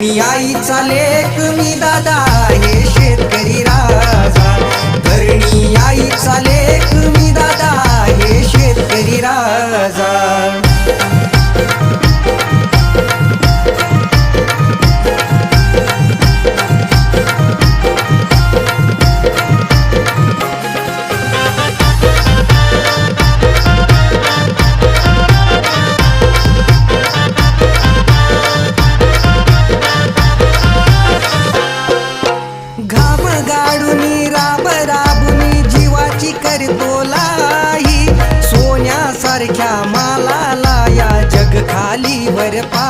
मी आईचा लेक मी दादा हे शेतकरी राजा, धरणी आईचा लेक मी दादा हे शेतकरी राजा। सोन्यासारख्या मालाला या जग खाली वर पा